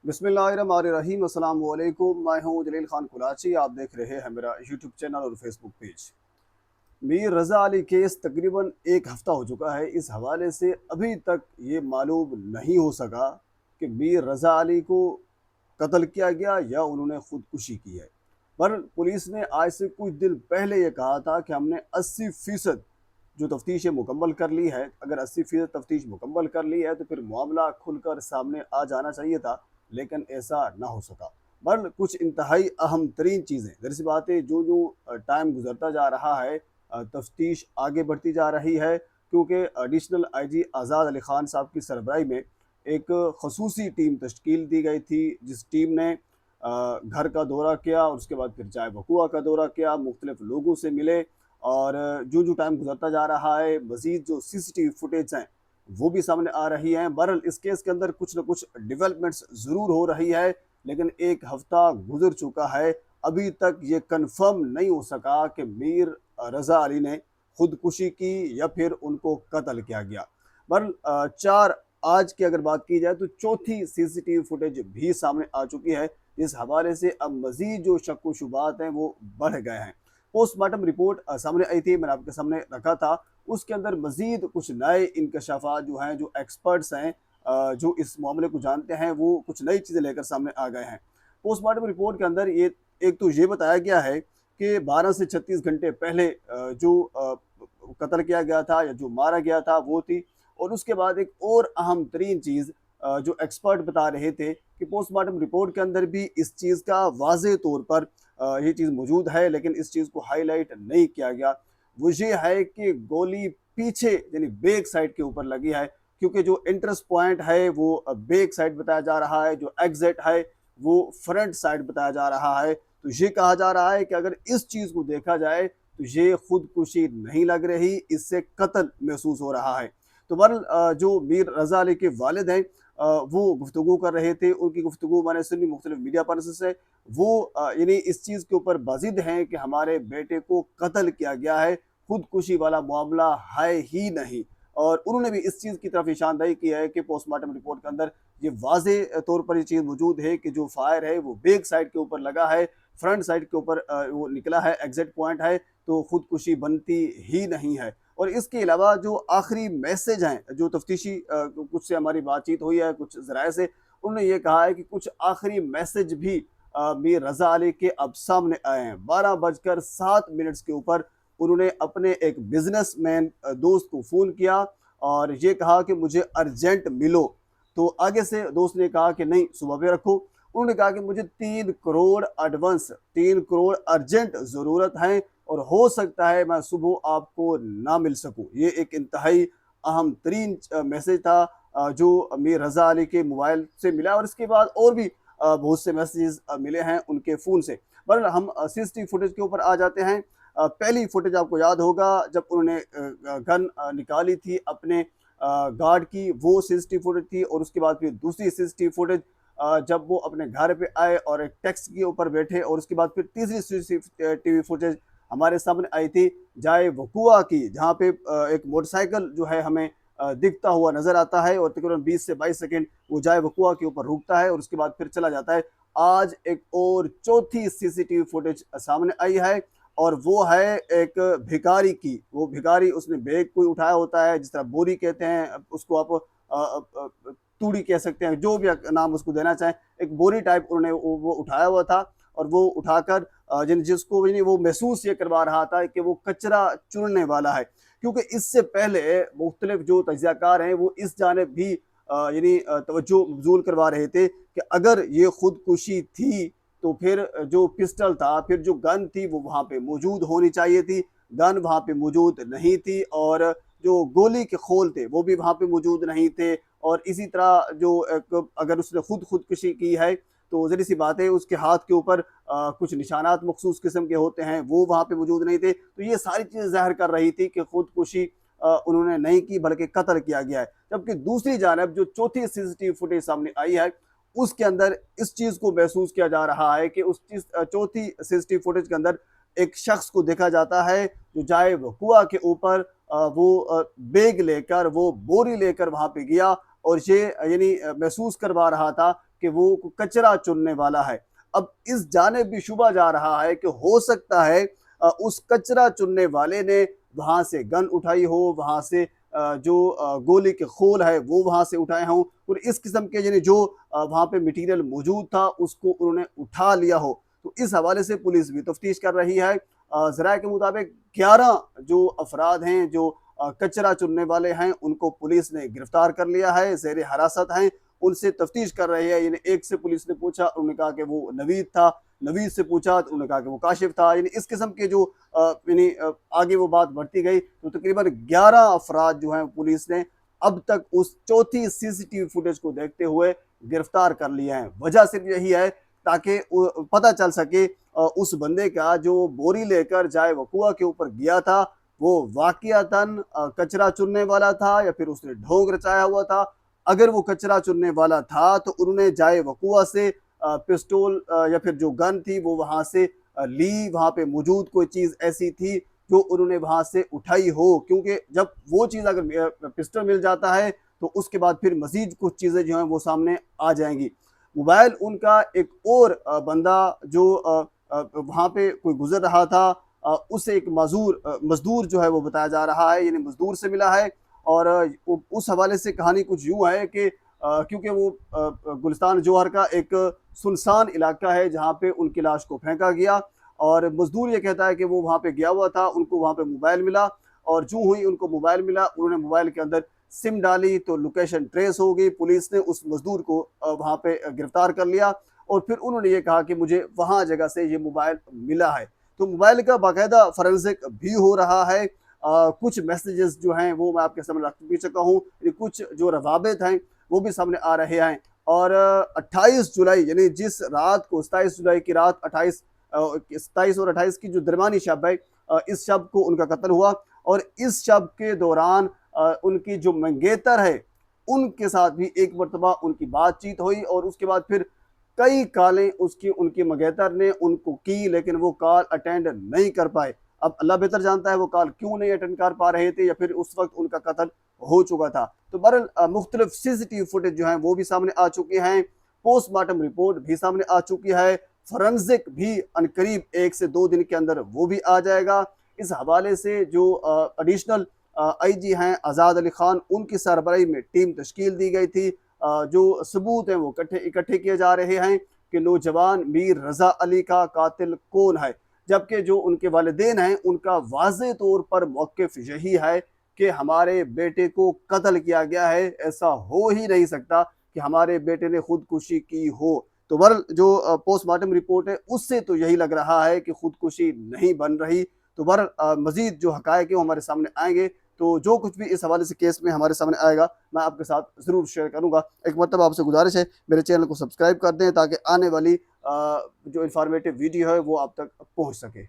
बिस्मिल्लाहिर्रहमानिर्रहीम, अस्सलाम वालेकुम। मैं हूं जलील खान कुलाची। आप देख रहे हैं मेरा यूट्यूब चैनल और फेसबुक पेज। मीर रज़ा अली केस तकरीबन एक हफ़्ता हो चुका है। इस हवाले से अभी तक ये मालूम नहीं हो सका कि मीर रज़ा अली को कत्ल किया गया या उन्होंने खुदकुशी की है। पर पुलिस ने आज से कुछ दिन पहले ये कहा था कि हमने 80% जो तफ्तीश मुकम्मल कर ली है। अगर 80% तफ्तीश मुकम्मल कर ली है तो फिर मामला खुलकर सामने आ जाना चाहिए था, लेकिन ऐसा ना हो सका। पर कुछ इंतहाई अहम तरीन चीज़ें, ज़ाहिर सी बात है, जो जो टाइम गुजरता जा रहा है तफ्तीश आगे बढ़ती जा रही है, क्योंकि एडिशनल आईजी आज़ाद अली ख़ान साहब की सरबराही में एक खसूसी टीम तश्कील दी गई थी, जिस टीम ने घर का दौरा किया और उसके बाद फिर चाय बकुआ का दौरा किया, मुख्तलिफ लोगों से मिले। और जो जो टाइम गुजरता जा रहा है, मज़ीद जो सीसीटीवी फुटेज हैं वो भी सामने आ रही हैं। बहरहाल इस केस के अंदर कुछ ना कुछ डेवलपमेंट्स ज़रूर हो रही है, लेकिन एक हफ़्ता गुजर चुका है, अभी तक ये कन्फर्म नहीं हो सका कि मीर रज़ा अली ने खुदकुशी की या फिर उनको कत्ल किया गया। बहरहाल चार आज की अगर बात की जाए तो चौथी सीसीटीवी फुटेज भी सामने आ चुकी है। इस हवाले से अब मज़ीद जो शक व शुबात हैं वो बढ़ गए हैं। पोस्टमार्टम रिपोर्ट सामने आई थी, मैंने आपके सामने रखा था। उसके अंदर मज़ीद कुछ नए इंकशाफात जो हैं, जो एक्सपर्ट्स हैं जो इस मामले को जानते हैं, वो कुछ नई चीज़ें लेकर सामने आ गए हैं। पोस्टमार्टम रिपोर्ट के अंदर ये एक तो ये बताया गया है कि 12 से 36 घंटे पहले जो कत्ल किया गया था या जो मारा गया था वो थी। और उसके बाद एक और अहम तरीन चीज़ जो एक्सपर्ट बता रहे थे कि पोस्टमार्टम रिपोर्ट के अंदर भी इस चीज़ का वाज़ेह तौर पर ये चीज़ मौजूद है, लेकिन इस चीज़ को हाईलाइट नहीं किया गया। वो ये है कि गोली पीछे यानी बैक साइड के ऊपर लगी है, क्योंकि जो इंटरेस्ट पॉइंट है वो बैक साइड बताया जा रहा है, जो एग्जिट है वो फ्रंट साइड बताया जा रहा है। तो ये कहा जा रहा है कि अगर इस चीज़ को देखा जाए तो ये खुदकुशी नहीं लग रही, इससे कत्ल महसूस हो रहा है। तो बहरहाल जो मीर रज़ा अली के वालिद हैं वो गुफ्तगू कर रहे थे। उनकी गुफ्तगू मैंने सुनी मुख्तलिफ मीडिया पर्सन से। वो यानी इस चीज़ के ऊपर बाज़िद हैं कि हमारे बेटे को कत्ल किया गया है, खुदकुशी वाला मामला है ही नहीं। और उन्होंने भी इस चीज़ की तरफ निशानदही की है कि पोस्टमार्टम रिपोर्ट के अंदर ये वाज़ेह तौर पर ये चीज़ मौजूद है कि जो फायर है वो बैक साइड के ऊपर लगा है, फ्रंट साइड के ऊपर वो निकला है, एग्जिट पॉइंट है, तो खुदकुशी बनती ही नहीं है। और इसके अलावा जो आखिरी मैसेज हैं, जो तफ्तीशी कुछ से हमारी बातचीत हुई है कुछ ज़राए से, उन्होंने ये कहा है कि कुछ आखिरी मैसेज भी मीर रज़ा अली के अब सामने आए हैं। 12 बजकर 7 मिनट्स के ऊपर उन्होंने अपने एक बिजनेसमैन दोस्त को फ़ोन किया और ये कहा कि मुझे अर्जेंट मिलो। तो आगे से दोस्त ने कहा कि नहीं, सुबह पे रखो। उन्होंने कहा कि मुझे 3 करोड़ एडवांस, 3 करोड़ अर्जेंट ज़रूरत है और हो सकता है मैं सुबह आपको ना मिल सकूं। ये एक इंतहाई अहम तरीन मैसेज था जो मीर रज़ा अली के मोबाइल से मिला। और इसके बाद और भी बहुत से मैसेजेस मिले हैं उनके फ़ोन से। बहरहाल हम सीसीटीवी फुटेज के ऊपर आ जाते हैं। पहली फुटेज आपको याद होगा जब उन्होंने गन निकाली थी अपने गार्ड की, वो सीसीटीवी फुटेज थी। और उसके बाद फिर दूसरी सीसीटीवी फुटेज जब वो अपने घर पे आए और एक टैक्सी के ऊपर बैठे। और उसके बाद फिर तीसरी सीसीटीवी फुटेज हमारे सामने आई थी जाए वकुआ की, जहाँ पे एक मोटरसाइकिल जो है हमें दिखता हुआ नजर आता है और तकरीबन 20 से 22 सेकंड वो जाए वकुआ के ऊपर रुकता है और उसके बाद फिर चला जाता है। आज एक और चौथी सीसीटीवी फुटेज सामने आई है और वो है एक भिखारी की। वो भिखारी, उसने बैग कोई उठाया होता है, जिस तरह बोरी कहते हैं उसको आप, तूड़ी कह सकते हैं, जो भी नाम उसको देना चाहें। एक बोरी टाइप उन्होंने वो उठाया हुआ था और वो उठाकर जिसको वो महसूस ये करवा रहा था कि वो कचरा चुनने वाला है। क्योंकि इससे पहले मुख्तलिफ जो तजियाकार हैं वो इस जानिब भी तवज्जो मबजूल करवा रहे थे कि अगर ये खुदकुशी थी तो फिर जो पिस्टल था, फिर जो गन थी वो वहाँ पे मौजूद होनी चाहिए थी। गन वहाँ पे मौजूद नहीं थी और जो गोली के खोल थे वो भी वहाँ पे मौजूद नहीं थे। और इसी तरह जो अगर उसने खुदकुशी की है तो ज़ाहिर सी बात है उसके हाथ के ऊपर कुछ निशानात मखसूस किस्म के होते हैं, वो वहाँ पे मौजूद नहीं थे। तो ये सारी चीज़ें ज़ाहिर कर रही थी कि खुदकुशी उन्होंने नहीं की बल्कि कत्ल किया गया है। जबकि दूसरी जानब जो चौथी सीसीटीवी फुटेज सामने आई है उसके अंदर इस चीज़ को महसूस किया जा रहा है कि उस चीज़ चौथी सीसीटीवी फुटेज के अंदर एक शख्स को देखा जाता है जो जाए वकुआ के ऊपर वो बैग लेकर, वो बोरी लेकर वहाँ पे गया और ये महसूस करवा रहा था कि वो कचरा चुनने वाला है। अब इस जानिब भी शुबा जा रहा है कि हो सकता है उस कचरा चुनने वाले ने वहां से गन उठाई हो, वहां से जो गोली के खोल है वो वहां से उठाए हों, और इस किस्म के यानी जो वहां पे मटेरियल मौजूद था उसको उन्होंने उठा लिया हो। तो इस हवाले से पुलिस भी तफ्तीश कर रही है। जराये के मुताबिक 11 जो अफराद हैं जो कचरा चुनने वाले हैं उनको पुलिस ने गिरफ्तार कर लिया है, जेर हिरासत हैं, उनसे तफ्तीश कर रही है। यानी एक से पुलिस ने पूछा, उन्होंने कहा कि वो नवीद था, नवीद से पूछा तो उन्होंने कहा कि वो काशिफ था। यानी इस किस्म के जो यानी आगे वो बात बढ़ती गई तो तकरीबन 11 अफराद जो हैं पुलिस ने अब तक उस चौथी सीसीटीवी फुटेज को देखते हुए गिरफ्तार कर लिया है। वजह सिर्फ यही है ताकि पता चल सके उस बंदे का जो बोरी लेकर जाए वकुआ के ऊपर गया था वो वाकयातन कचरा चुनने वाला था या फिर उसने ढोंग रचाया हुआ था। अगर वो कचरा चुनने वाला था तो उन्होंने जाए वकुआ से पिस्टल या फिर जो गन थी वो वहां से ली, वहां पे मौजूद कोई चीज ऐसी थी जो उन्होंने वहां से उठाई हो, क्योंकि जब वो चीज अगर पिस्टल मिल जाता है तो उसके बाद फिर मजीद कुछ चीजें जो हैं वो सामने आ जाएंगी। मोबाइल उनका एक और बंदा जो वहां पे कोई गुजर रहा था उसे एक मजदूर जो है वो बताया जा रहा है, यानी मजदूर से मिला है। और उस हवाले से कहानी कुछ यूं है कि क्योंकि वो गुलिस्तान जौहर का एक सुनसान इलाका है जहाँ पे उनकी लाश को फेंका गया, और मजदूर ये कहता है कि वो वहाँ पे गया हुआ था, उनको वहाँ पे मोबाइल मिला, और जो हुई उनको मोबाइल मिला उन्होंने मोबाइल के अंदर सिम डाली तो लोकेशन ट्रेस हो गई। पुलिस ने उस मजदूर को वहाँ पे गिरफ्तार कर लिया और फिर उन्होंने ये कहा कि मुझे वहाँ जगह से ये मोबाइल मिला है। तो मोबाइल का बाकायदा फॉरेंसिक भी हो रहा है। कुछ मैसेजेस जो हैं वो मैं आपके सामने रख भी चुका हूँ, कुछ जो रवाबित हैं वो भी सामने आ रहे हैं। और 28 जुलाई यानी जिस रात को 27 जुलाई की रात 27 और 28 की जो दरमियानी शब है, इस शब को उनका कत्ल हुआ, और इस शब के दौरान उनकी जो मंगेतर है उनके साथ भी एक मरतबा उनकी बातचीत हुई, और उसके बाद फिर कई कॉलें उसकी उनकी मंगेतर ने उनको की लेकिन वो कॉल अटेंड नहीं कर पाए। अब अल्लाह बेहतर जानता है वो कॉल क्यों नहीं अटेंड कर पा रहे थे या फिर उस वक्त उनका कत्ल हो चुका था। तो बहरहाल मुख्तलिफ सीसीटीवी फुटेज जो हैं वो भी सामने आ चुकी हैं, पोस्टमार्टम रिपोर्ट भी सामने आ चुकी है, फॉरेंसिक भी अनकरीब 1 से 2 दिन के अंदर वो भी आ जाएगा। इस हवाले से जो एडिशनल आईजी हैं आज़ाद अली खान, उनकी सरबराही में टीम तश्कील दी गई थी। जो सबूत हैं वो इकट्ठे किए जा रहे हैं कि नौजवान मीर रजा अली का कातिल कौन है, जबकि जो उनके वालिदैन हैं उनका वाज़े तौर पर मौक़िफ़ यही है कि हमारे बेटे को कत्ल किया गया है, ऐसा हो ही नहीं सकता कि हमारे बेटे ने खुदकुशी की हो। तो बहरहाल जो पोस्टमार्टम रिपोर्ट है उससे तो यही लग रहा है कि खुदकुशी नहीं बन रही। तो बहरहाल मज़ीद जो हक़ाइक़ है वो हमारे सामने आएंगे, तो जो कुछ भी इस हवाले से केस में हमारे सामने आएगा मैं आपके साथ ज़रूर शेयर करूँगा। एक मरतबा आपसे गुजारिश है मेरे चैनल को सब्सक्राइब कर दें ताकि आने वाली जो इन्फॉर्मेटिव वीडियो है वो आप तक पहुँच सके।